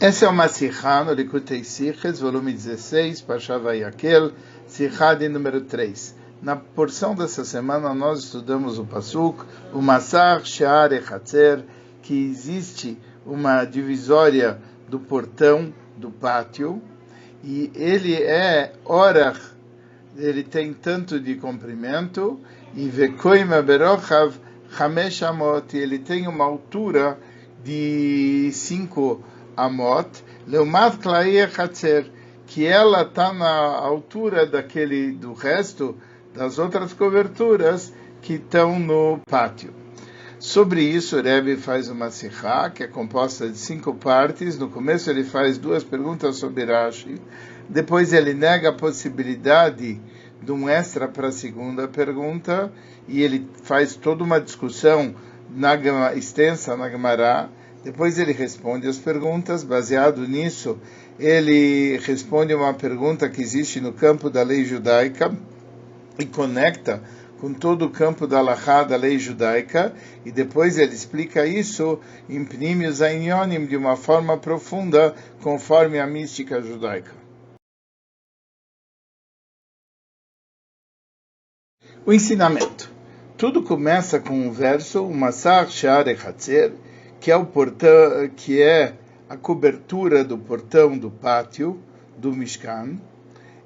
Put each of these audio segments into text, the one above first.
Essa é uma Sihá no Likutei Sichos, volume 16, Parshá Vayakhel, Sihá de número 3. Na porção dessa semana nós estudamos o Pasuk, o Masar She'ar Echatzer, que existe uma divisória do portão do pátio, e ele é Orach, ele tem tanto de comprimento, e Vekoim Berochav Chamesh Amot, ele tem uma altura de 5 Amot, Leumat Klai Echatzer, que ela está na altura do resto das outras coberturas que estão no pátio. Sobre isso, o Rebbe faz uma Sihá, que é composta de 5 partes. No começo ele faz 2 perguntas sobre Rashi, depois ele nega a possibilidade de um extra para a segunda pergunta, e ele faz toda uma discussão extensa na Gemara. Depois ele responde as perguntas. Baseado nisso, ele responde uma pergunta que existe no campo da lei judaica e conecta com todo o campo da Halachá, da lei judaica, e depois ele explica isso em Pnimius Ainyonim de uma forma profunda, conforme a mística judaica. O ensinamento. Tudo começa com um verso, o Masar She'ar Echatzer, que é o portão, que é a cobertura do portão do pátio do Mishkan,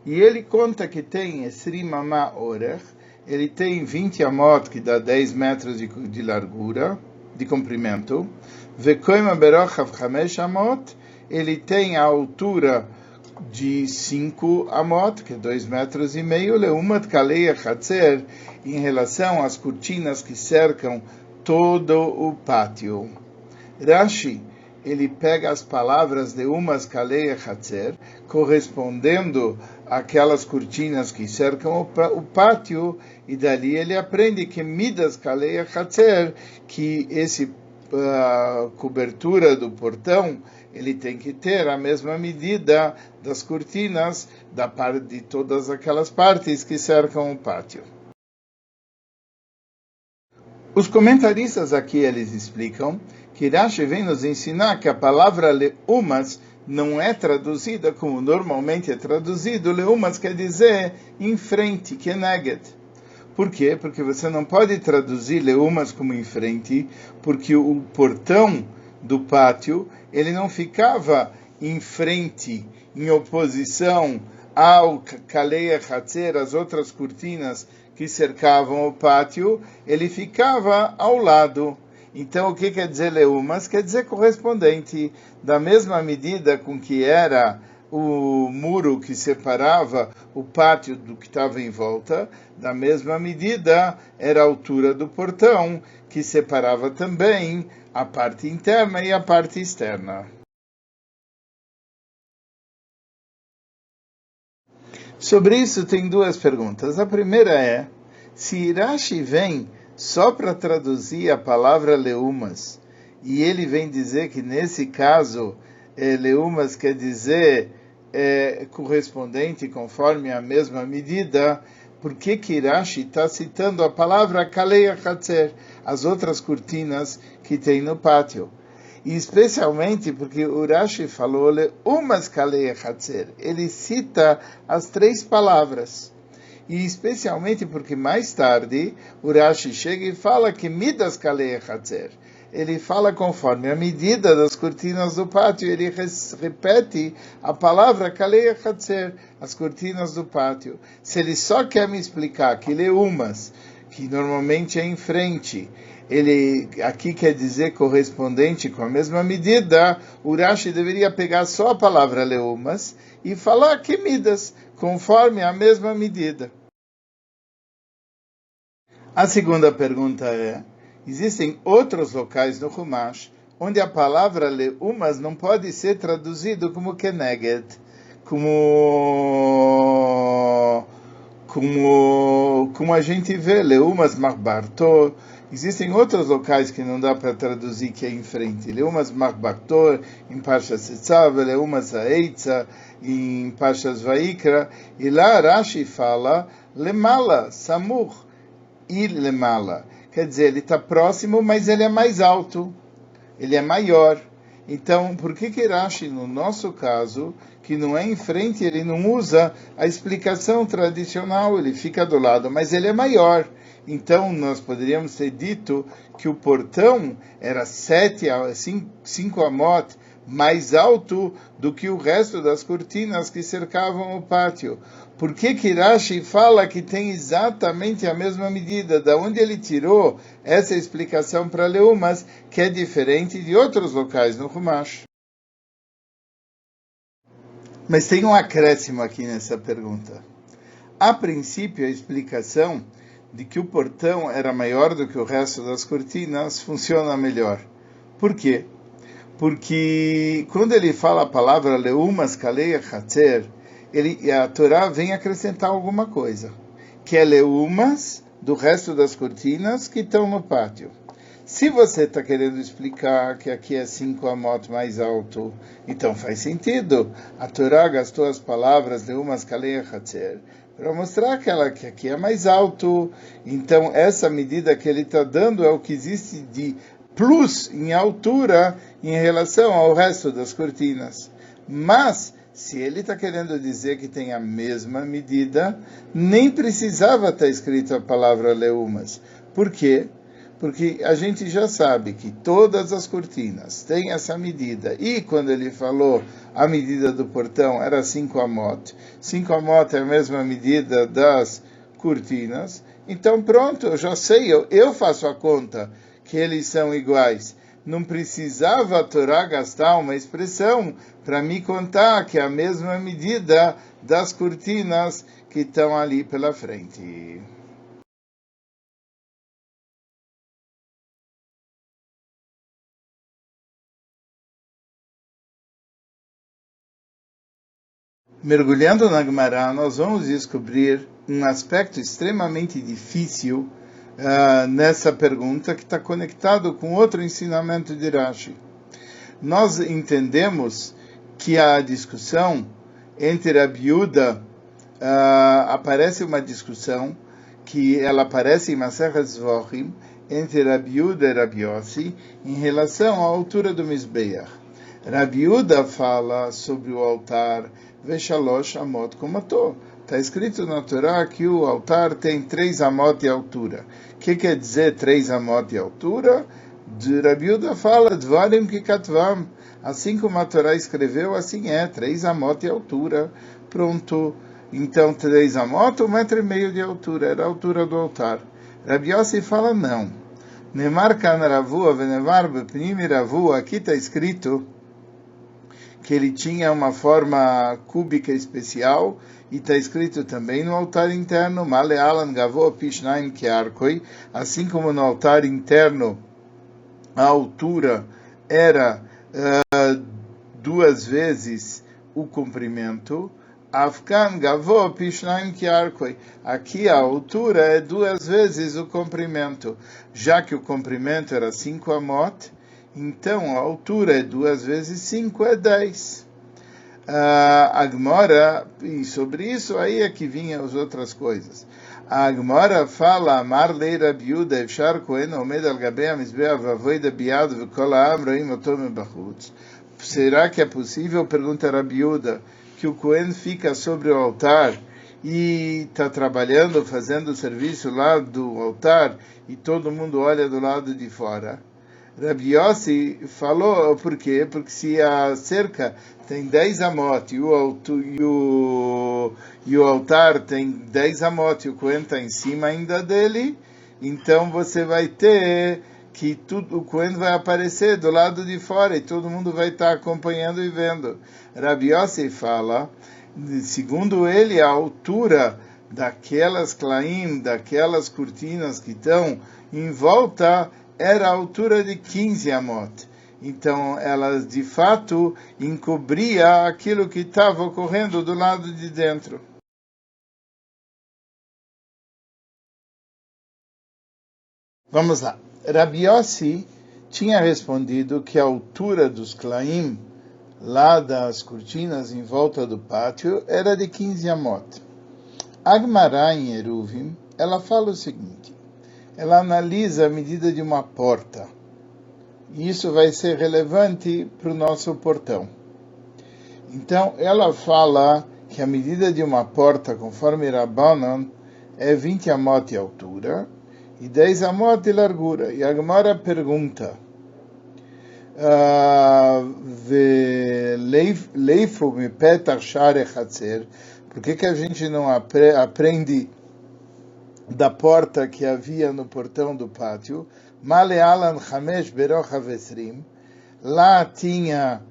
e ele conta que tem Esrim Amah Orech, ele tem 20 amot, que dá 10 metros de largura, de comprimento. Vekoim Berochav Chamesh Amot, ele tem a altura de 5 amot, que é 2,5 metros, Leumat Kalei Echatzer, em relação às cortinas que cercam todo o pátio. Rashi, ele pega as palavras de Umas Kalei Echatzer, correspondendo àquelas cortinas que cercam o pátio, e dali ele aprende que Midas Kalei Echatzer, que esse cobertura do portão, ele tem que ter a mesma medida das cortinas de todas aquelas partes que cercam o pátio. Os comentaristas aqui eles explicam que Rashi vem nos ensinar que a palavra leumas não é traduzida como normalmente é traduzido. Leumas quer dizer em frente, que é neged. Por quê? Porque você não pode traduzir leumas como em frente, porque o portão do pátio ele não ficava em frente, em oposição ao Kalei Echatzer, as outras cortinas que cercavam o pátio, ele ficava ao lado. Então, o que quer dizer leumas? Quer dizer correspondente, da mesma medida com que era o muro que separava o pátio do que estava em volta, da mesma medida era a altura do portão, que separava também a parte interna e a parte externa. Sobre isso tem 2 perguntas. A primeira é, se Rashi vem só para traduzir a palavra leumas, e ele vem dizer que nesse caso, leumas quer dizer correspondente conforme a mesma medida, por que Rashi está citando a palavra Kalei Echatzer, as outras cortinas que tem no pátio? E especialmente porque o Rashi falou leumas Kalei Echatzer, ele cita as 3 palavras. E especialmente porque mais tarde o Rashi chega e fala que Midas Kalei Echatzer, ele fala conforme a medida das cortinas do pátio, ele repete a palavra Kalei Echatzer, as cortinas do pátio. Se ele só quer me explicar que leumas, que normalmente é em frente, ele aqui quer dizer correspondente com a mesma medida, o Rashi deveria pegar só a palavra leumas e falar que Midas, conforme a mesma medida. A segunda pergunta é, existem outros locais no Humash onde a palavra leumas não pode ser traduzido como keneged, como a gente vê, leumas marbartor. Existem outros locais que não dá para traduzir que é em frente. Leumas marbartor em Parshas Tzav, leumas haetza em Parshas Vaikra, e lá Rashi fala lemala, samur, ir lemala. Quer dizer, ele está próximo, mas ele é mais alto, ele é maior. Então, por que Rashi, no nosso caso, que não é em frente, ele não usa a explicação tradicional, ele fica do lado, mas ele é maior. Então, nós poderíamos ter dito que o portão era 5 amot mais alto do que o resto das cortinas que cercavam o pátio. Por que Rashi fala que tem exatamente a mesma medida? Da onde ele tirou essa explicação para Leumas, que é diferente de outros locais no Humash? Mas tem um acréscimo aqui nessa pergunta. A princípio, a explicação de que o portão era maior do que o resto das cortinas funciona melhor. Por quê? Porque quando ele fala a palavra Leumas Kaleia Hatzer, a Torá vem acrescentar alguma coisa, que é Leumas do resto das cortinas que estão no pátio. Se você está querendo explicar que aqui é 5 amot mais alto, então faz sentido. A Torá gastou as palavras Leumas Kaleia Hatzer para mostrar que aqui é mais alto. Então essa medida que ele está dando é o que existe de plus em altura em relação ao resto das cortinas. Mas, se ele está querendo dizer que tem a mesma medida, nem precisava estar escrito a palavra leumas. Por quê? Porque a gente já sabe que todas as cortinas têm essa medida. E quando ele falou a medida do portão era 5 amot. 5 amot é a mesma medida das cortinas. Então pronto, eu já sei, eu faço a conta que eles são iguais. Não precisava a Torá gastar uma expressão para me contar que é a mesma medida das cortinas que estão ali pela frente. Mergulhando na Gemara, nós vamos descobrir um aspecto extremamente difícil nessa pergunta que está conectado com outro ensinamento de Rashi. Nós entendemos que a discussão entre a Biúda, aparece uma discussão que ela aparece em Masechet Zvochim, entre Rabi Yehuda e Rabi Yossi, em relação à altura do Mizbeach. Rabi Yehuda fala sobre o altar Veshalosh Amot Komato. Está escrito na Torá que o altar tem 3 amot de altura. O que quer dizer 3 amot de altura? Rabi Yehuda fala Dvarim Kikatvam. Assim como a Torá escreveu, assim é, 3 amot de altura. Pronto. Então 3 amot, 1,5 metro de altura. Era a altura do altar. Rabi Yossi fala não. Nemar kan Ravua venevar bepnim Ravua. Aqui está escrito que ele tinha uma forma cúbica especial, e está escrito também no altar interno, Malealan Gavo Pishnaim Kearkoi, assim como no altar interno a altura era 2 vezes o comprimento, Afkan Gavo Pishnaim Kearkoi, aqui a altura é 2 vezes o comprimento, já que o comprimento era 5 amot, então a altura é 2 vezes 5 é 10. A Gemara, e sobre isso aí é que vinham as outras coisas. A Gemara fala, Amar lei Rabi Yehuda, Efshar Kohen omed al gabei hamizbeach v'avoida biad v'kol ha'am roim oto mebachutz. Será que é possível, pergunta Rabi Yehuda, que o Kohen fica sobre o altar e está trabalhando, fazendo o serviço lá do altar, e todo mundo olha do lado de fora? Rabi Yossi falou, por quê? Porque se a cerca tem 10 amot e o altar tem 10 amot e o Kohen está em cima ainda dele, então você vai ter que o Kohen vai aparecer do lado de fora e todo mundo vai estar acompanhando e vendo. Rabi Yossi fala, segundo ele, a altura daquelas klaim, daquelas cortinas que estão em volta, era a altura de 15 amot. Então, elas de fato encobria aquilo que estava ocorrendo do lado de dentro. Vamos lá. Rabi Yossi tinha respondido que a altura dos klaim, lá das cortinas em volta do pátio, era de 15 amot. A Gemara em Eruvim, ela fala o seguinte, ela analisa a medida de uma porta. E isso vai ser relevante para o nosso portão. Então, ela fala que a medida de uma porta, conforme Rabbanan, é 20 amot de altura e 10 amot de largura. E a Gemara pergunta, Leifu mi petach share chatzer, por que a gente não aprende da porta que havia no portão do pátio? Male alan chamesh beroch havesrim, lá tinha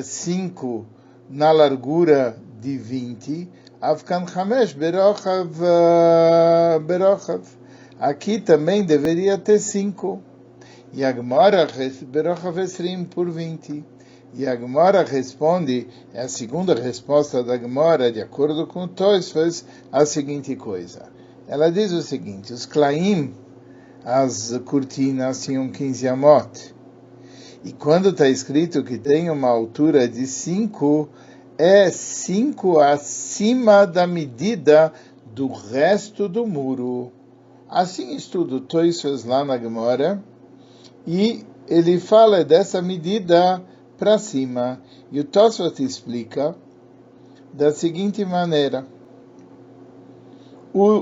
5 na largura de 20, Avkan Hamesh Berochav. Aqui também deveria ter 5. E a Gemara Berochav Esrim por 20. E a Gemara responde, é a segunda resposta da Gemara, de acordo com Tosfos, a seguinte coisa. Ela diz o seguinte, os Klaim, as cortinas, tinham 15 amot. E quando está escrito que tem uma altura de 5, é 5 acima da medida do resto do muro. Assim estuda o Tosfos lá na Gemara, e ele fala dessa medida para cima. E o Tosfos explica da seguinte maneira.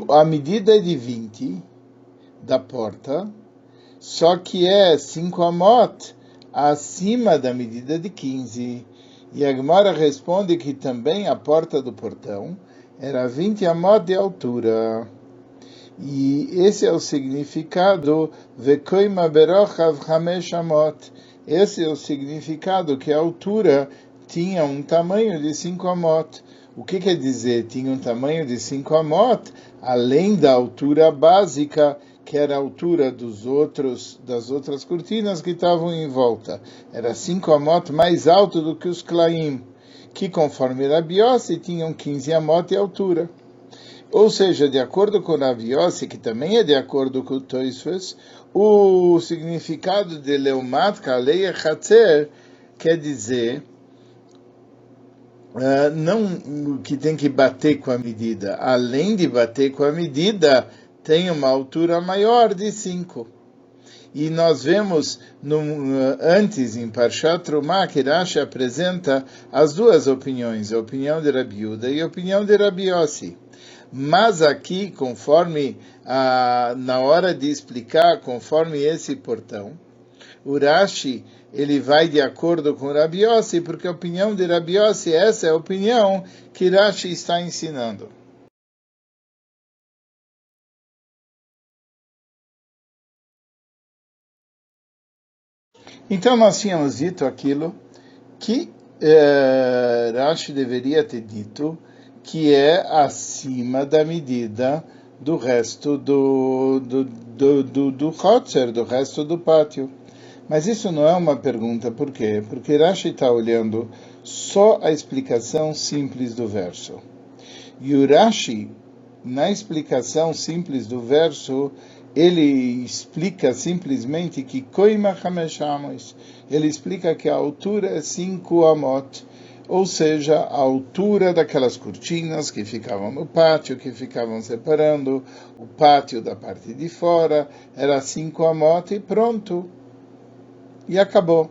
A medida é de 20 da porta, só que é 5 amot acima da medida de 15. E a Gemara responde que também a porta do portão era 20 amot de altura. E esse é o significado Vekoima berochav chamesh amot. Esse é o significado que a altura tinha um tamanho de 5 amot. O que quer dizer tinha um tamanho de 5 amot? Além da altura básica, que era a altura das outras cortinas que estavam em volta. Era 5 amot mais alto do que os Klaim, que conforme Rabi Yossi tinham 15 amot de altura. Ou seja, de acordo com Rabi Yossi, que também é de acordo com o Tosfos, o significado de Leumat Kalei Chatzer quer dizer não que tem que bater com a medida. Além de bater com a medida, tem uma altura maior de 5. E nós vemos antes, em Parshat Trumah, que Rashi apresenta as duas opiniões, a opinião de Rabi Yehuda e a opinião de Rabi Yossi. Mas aqui, conforme na hora de explicar, conforme esse portão, o Rashi ele vai de acordo com Rabi Yossi, porque a opinião de Rabi Yossi, essa é a opinião que Rashi está ensinando. Então nós tínhamos dito aquilo que Rashi deveria ter dito, que é acima da medida do resto do Chotzer, do resto do pátio. Mas isso não é uma pergunta, por quê? Porque Rashi está olhando só a explicação simples do verso. E o Rashi, na explicação simples do verso, ele explica simplesmente que Koima Chamesh Amos, ele explica que a altura é 5 amot, ou seja, a altura daquelas cortinas que ficavam no pátio, que ficavam separando o pátio da parte de fora, era 5 amot e pronto. E acabou.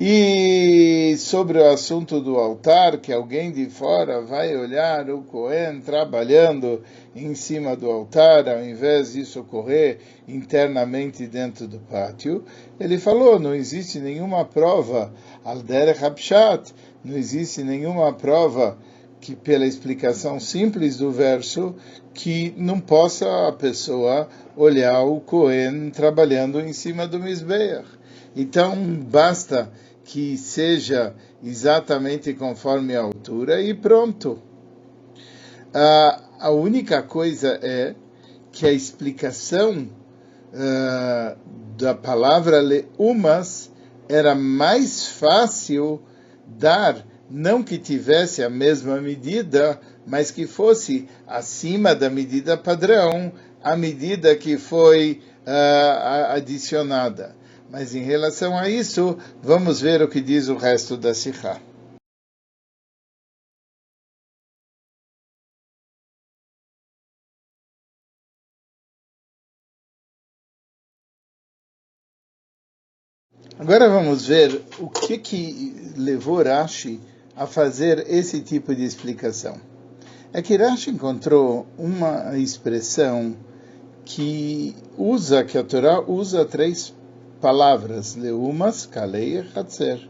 E sobre o assunto do altar, que alguém de fora vai olhar o Cohen trabalhando em cima do altar, ao invés disso ocorrer internamente dentro do pátio, ele falou, não existe nenhuma prova, al derech hapshat, não existe nenhuma prova que pela explicação simples do verso, que não possa a pessoa olhar o Cohen trabalhando em cima do Mizbeach. Então, basta que seja exatamente conforme a altura e pronto. A única coisa é que a explicação da palavra leumas era mais fácil dar, não que tivesse a mesma medida, mas que fosse acima da medida padrão, a medida que foi adicionada. Mas em relação a isso, vamos ver o que diz o resto da Sikha. Agora vamos ver o que levou Rashi a fazer esse tipo de explicação. É que Rashi encontrou uma expressão que a Torá usa 3 palavras, leumas, kalei e hatzer.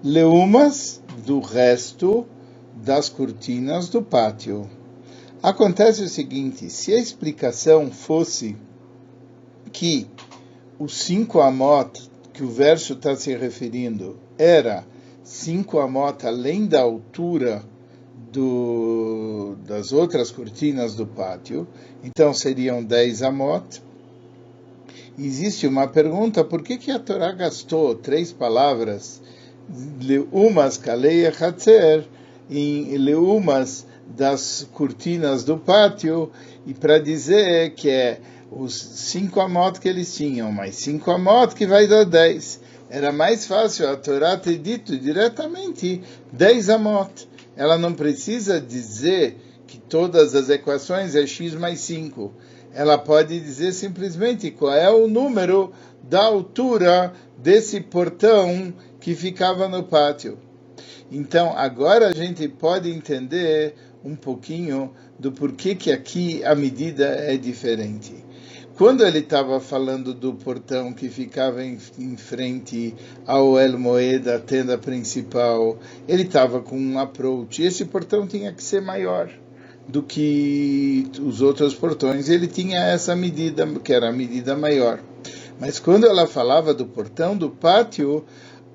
Leumas do resto das cortinas do pátio. Acontece o seguinte, se a explicação fosse que os 5 amot que o verso está se referindo era 5 amot além da altura das outras cortinas do pátio, então seriam 10 amot. Existe uma pergunta, por que a Torá gastou 3 palavras, leumas, kalei e hatzer, em leumas das cortinas do pátio, e para dizer que é os 5 amot que eles tinham, mais 5 amot que vai dar 10. Era mais fácil a Torá ter dito diretamente 10 amot. Ela não precisa dizer que todas as equações é x mais 5. Ela pode dizer simplesmente qual é o número da altura desse portão que ficava no pátio. Então, agora a gente pode entender um pouquinho do porquê que aqui a medida é diferente. Quando ele estava falando do portão que ficava em frente ao El Moed, a tenda principal, ele estava com um approach. Esse portão tinha que ser maior do que os outros portões. Ele tinha essa medida, que era a medida maior. Mas quando ela falava do portão do pátio,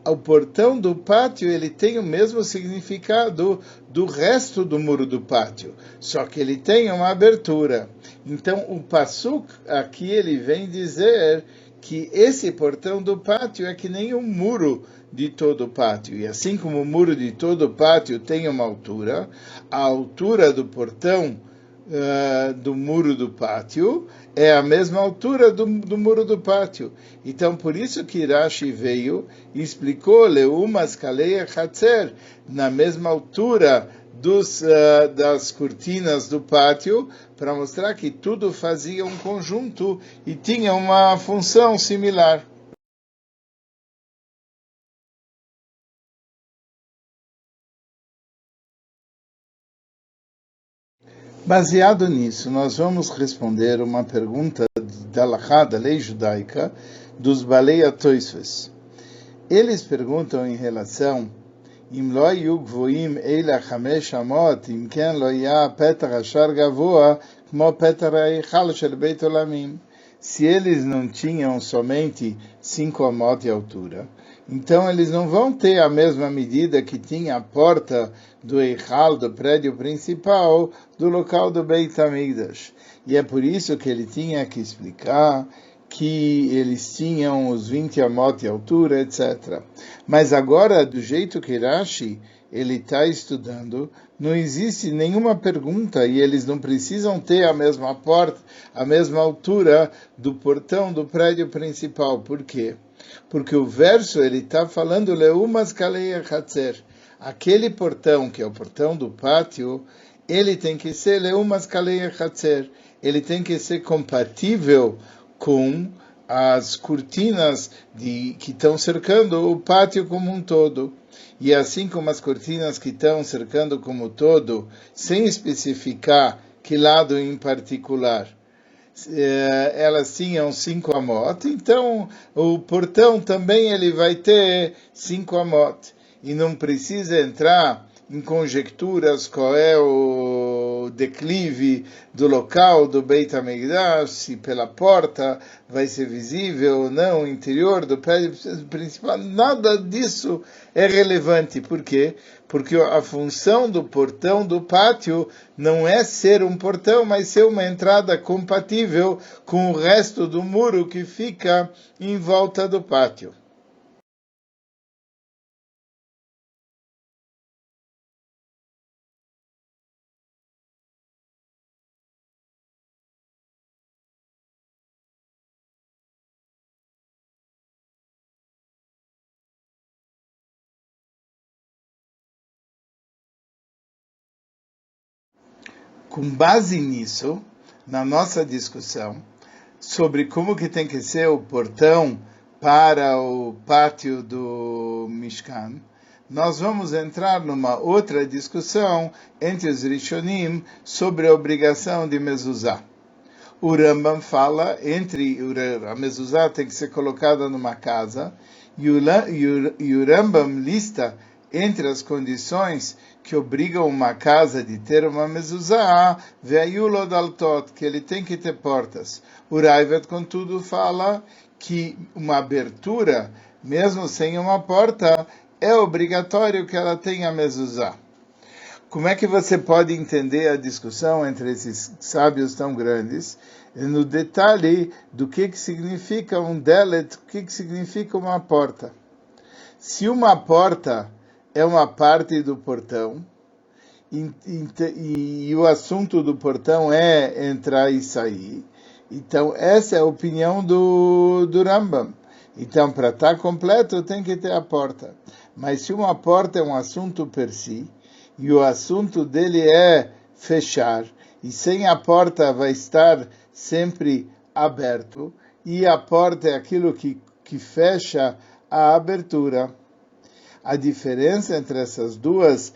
o portão do pátio ele tem o mesmo significado do resto do muro do pátio, só que ele tem uma abertura. Então o Pasuk aqui ele vem dizer que esse portão do pátio é que nem um muro de todo o pátio. E assim como o muro de todo o pátio tem uma altura, a altura do portão do muro do pátio é a mesma altura do muro do pátio. Então, por isso que Rashi veio e explicou leumas, kalei e hatzer, na mesma altura das cortinas do pátio, para mostrar que tudo fazia um conjunto e tinha uma função similar. Baseado nisso, nós vamos responder uma pergunta da Halachá, da lei judaica, dos Balei HaTosfos. Eles perguntam em relação Im lo hayu gvoim eila 5 amot, im ken lo ya petach ashar gavoa, kmo petach ha'eichal shel Beit Olamim. Se eles não tinham somente 5 amot de altura, então eles não vão ter a mesma medida que tinha a porta do Eichal, do prédio principal, do local do Beit HaMikdash. E é por isso que ele tinha que explicar que eles tinham os 20 amot de altura, etc. Mas agora, do jeito que Rashi ele está estudando, não existe nenhuma pergunta e eles não precisam ter a mesma porta, a mesma altura do portão do prédio principal. Por quê? Porque o verso ele está falando leumas kalei hatzer. Aquele portão que é o portão do pátio, ele tem que ser leumas kalei hatzer. Ele tem que ser compatível com as cortinas que estão cercando o pátio como um todo. E assim como as cortinas que estão cercando como um todo, sem especificar que lado em particular, elas tinham 5 amot, então o portão também ele vai ter 5 amot. E não precisa entrar em conjecturas qual é o declive do local do Beit HaMikdash, se pela porta vai ser visível ou não o interior do prédio principal. Nada disso é relevante. Por quê? Porque a função do portão do pátio não é ser um portão, mas ser uma entrada compatível com o resto do muro que fica em volta do pátio. Com base nisso, na nossa discussão sobre como que tem que ser o portão para o pátio do Mishkan, nós vamos entrar numa outra discussão entre os Rishonim sobre a obrigação de mezuzá. O Rambam fala a mezuzá tem que ser colocada numa casa, e o Rambam lista entre as condições que obrigam uma casa de ter uma mezuzá, ve'ayulo daltot, que ele tem que ter portas. O Raivet, contudo, fala que uma abertura, mesmo sem uma porta, é obrigatório que ela tenha mezuzá. Como é que você pode entender a discussão entre esses sábios tão grandes? No detalhe do que significa um delet, o que significa uma porta. Se uma porta é uma parte do portão, e o assunto do portão é entrar e sair, então essa é a opinião do Rambam. Então, para estar completo, tem que ter a porta. Mas se uma porta é um assunto per si, e o assunto dele é fechar, e sem a porta vai estar sempre aberto, e a porta é aquilo que fecha a abertura. A diferença entre essas duas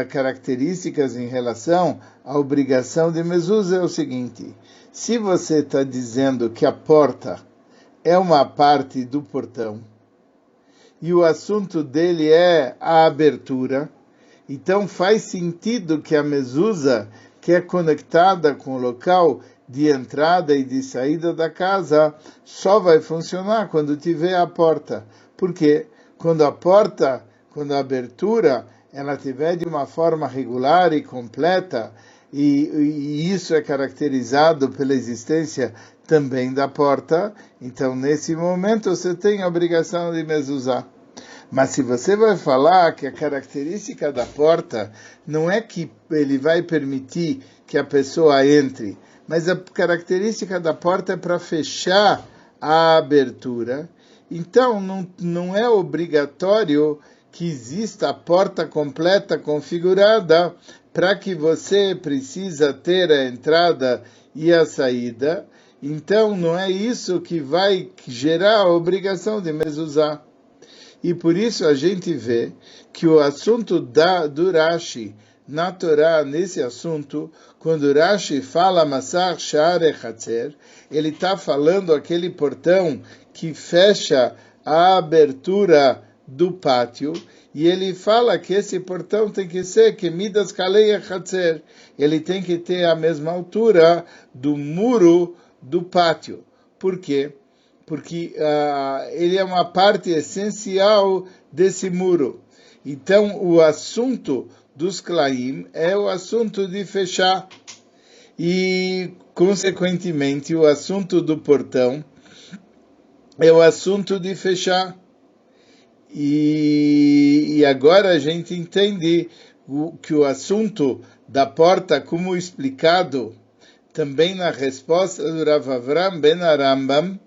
características em relação à obrigação de mezuzá é o seguinte: se você está dizendo que a porta é uma parte do portão, e o assunto dele é a abertura, então faz sentido que a mezuzá, que é conectada com o local de entrada e de saída da casa, só vai funcionar quando tiver a porta. Porque quando a abertura, ela tiver de uma forma regular e completa, e isso é caracterizado pela existência também da porta, então nesse momento você tem a obrigação de mezuzá. Mas se você vai falar que a característica da porta não é que ele vai permitir que a pessoa entre, mas a característica da porta é para fechar a abertura, então não é obrigatório que exista a porta completa configurada para que você precisa ter a entrada e a saída. Então não é isso que vai gerar a obrigação de mezuzá. E por isso a gente vê que o assunto do Rashi na Torá, nesse assunto, quando Rashi fala Masach Sha'arei Hatzer, ele está falando aquele portão que fecha a abertura do pátio, e ele fala que esse portão tem que ser que Midas Kalei Hatzer, ele tem que ter a mesma altura do muro do pátio. Por quê? Porque ele é uma parte essencial desse muro. Então, o assunto dos Klaim é o assunto de fechar. E, consequentemente, o assunto do portão é o assunto de fechar. E agora a gente entende que o assunto da porta, como explicado também na resposta do Rav Avram ben Arambam,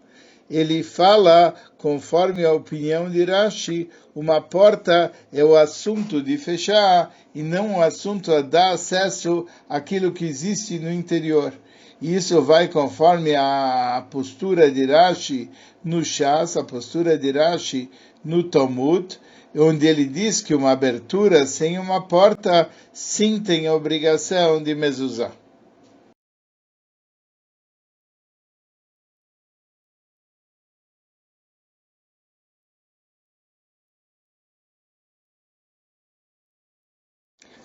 ele fala, conforme a opinião de Rashi, uma porta é o assunto de fechar e não o assunto a dar acesso àquilo que existe no interior. E isso vai conforme a postura de Rashi no Shas, a postura de Rashi no Talmud, onde ele diz que uma abertura sem uma porta sim tem a obrigação de mezuzá.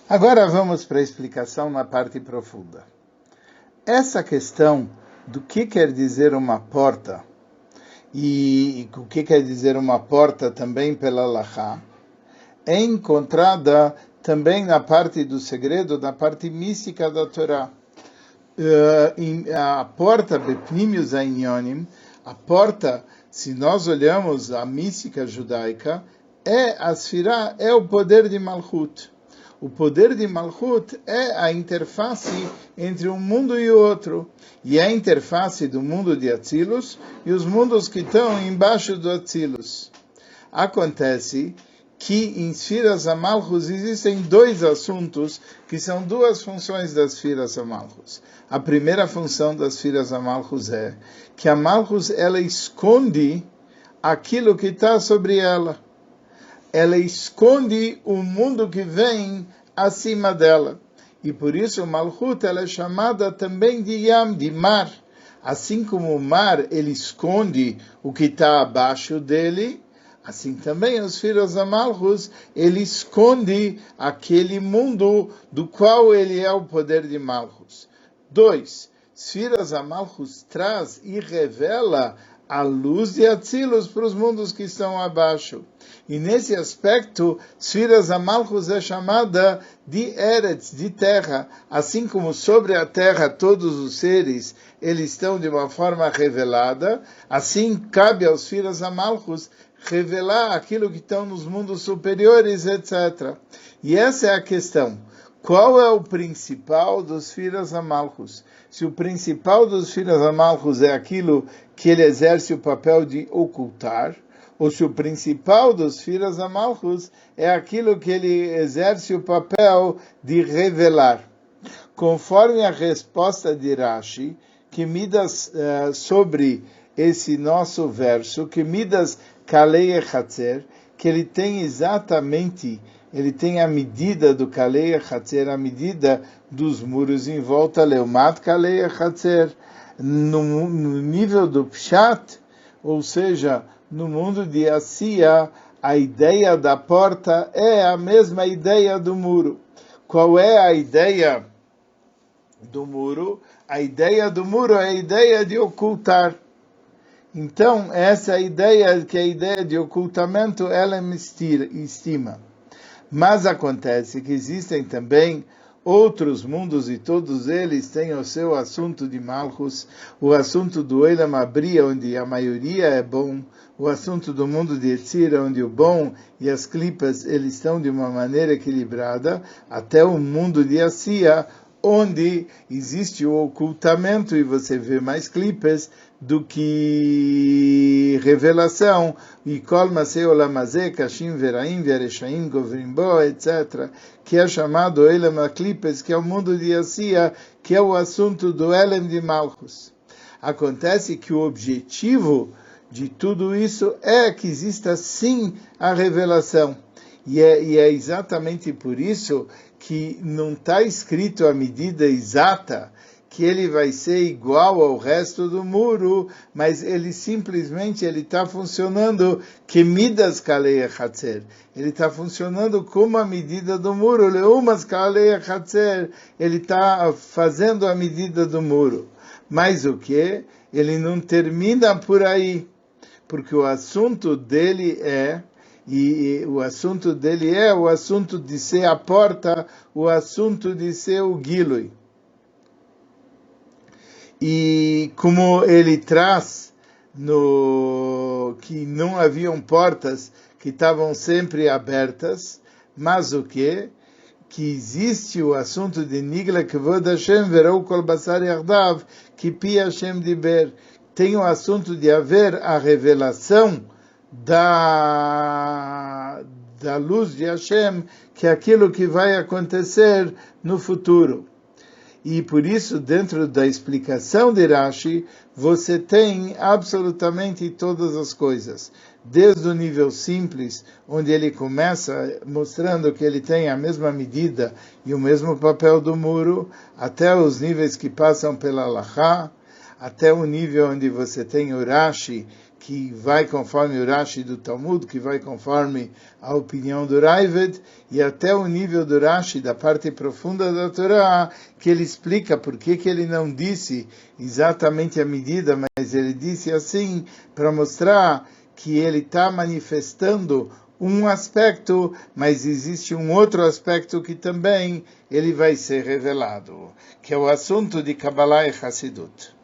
Agora vamos para a explicação na parte profunda. Essa questão do que quer dizer uma porta, e o que quer dizer uma porta também pela Halachá, é encontrada também na parte do segredo, na parte mística da Torá. A porta, Bepnimius Ainyonim, a porta, se nós olhamos a mística judaica, a Sfirá, é o poder de Malchut. O poder de Malchut é a interface entre um mundo e o outro. E é a interface do mundo de Atzilus e os mundos que estão embaixo do Atzilus. Acontece que em Sfiras HaMalchus existem dois assuntos que são duas funções das Sfiras HaMalchus. A primeira função das Sfiras HaMalchus é que a Malchus ela esconde aquilo que está sobre ela. Ela esconde o mundo que vem acima dela. E por isso Malchut ela é chamada também de Yam, de mar. Assim como o mar ele esconde o que está abaixo dele, assim também os filhos da Malchus, ele esconde aquele mundo do qual ele é o poder de Malchus. 2. Sfiras HaMalchus traz e revela a luz de Atzilus para os mundos que estão abaixo. E nesse aspecto, Sfiras HaMalchus é chamada de Eretz, de terra. Assim como sobre a terra todos os seres, eles estão de uma forma revelada, assim cabe aos Sfiras HaMalchus revelar aquilo que estão nos mundos superiores, etc. E essa é a questão. Qual é o principal dos Sfiras HaMalchus? Se o principal dos Sfiras HaMalchus é aquilo que ele exerce o papel de ocultar, ou se o principal dos Sfiras HaMalchus é aquilo que ele exerce o papel de revelar. Conforme a resposta de Rashi, que Midas sobre esse nosso verso, que Midas Kalei Echatzer, que ele tem exatamente, ele tem a medida do Kalei Echatzer, a medida dos muros em volta, Leumat Kalei Echatzer, no nível do Pshat, ou seja, no mundo de Asiya, a ideia da porta é a mesma ideia do muro. Qual é a ideia do muro? A ideia do muro é a ideia de ocultar. Então, essa ideia, que é a ideia de ocultamento, ela é estima. Mas acontece que existem também outros mundos e todos eles têm o seu assunto de Malchus, o assunto do Olam Abria, onde a maioria é bom, o assunto do mundo de Yetzirah, onde o bom e as clipas eles estão de uma maneira equilibrada, até o mundo de Asiya, onde existe o ocultamento e você vê mais clipes do que revelação, e kol masei olam hazeh, kashim veraim vereshaim govrim bo, etc., que é chamado Olam HaKlipes, que é o mundo de Asiya, que é o assunto do Elem de Malchus. Acontece que o objetivo de tudo isso é que exista sim a revelação. E é exatamente por isso que não está escrito a medida exata que ele vai ser igual ao resto do muro, mas ele simplesmente está funcionando que Midas Kalei Echatzer. Ele está funcionando como a medida do muro. Leumas Kalei Echatzer. Ele está fazendo a medida do muro. Mas o que? Ele não termina por aí, porque o assunto dele é o assunto de ser a porta, o assunto de ser o Gilui. E como ele traz que não haviam portas que estavam sempre abertas, mas o que? Que existe o assunto de Nigla Kevod Hashem Verou Kol Basar Yardav Ki Pi Hashem Diber. Tem o assunto de haver a revelação da luz de Hashem, que é aquilo que vai acontecer no futuro. E por isso, dentro da explicação de Rashi, você tem absolutamente todas as coisas. Desde o nível simples, onde ele começa mostrando que ele tem a mesma medida e o mesmo papel do muro, até os níveis que passam pela Halachá, até o nível onde você tem o Rashi, que vai conforme o Rashi do Talmud, que vai conforme a opinião do Raavad, e até o nível do Rashi, da parte profunda da Torá, que ele explica por que ele não disse exatamente a medida, mas ele disse assim, para mostrar que ele está manifestando um aspecto, mas existe um outro aspecto que também ele vai ser revelado, que é o assunto de Kabbalah e Hassidut.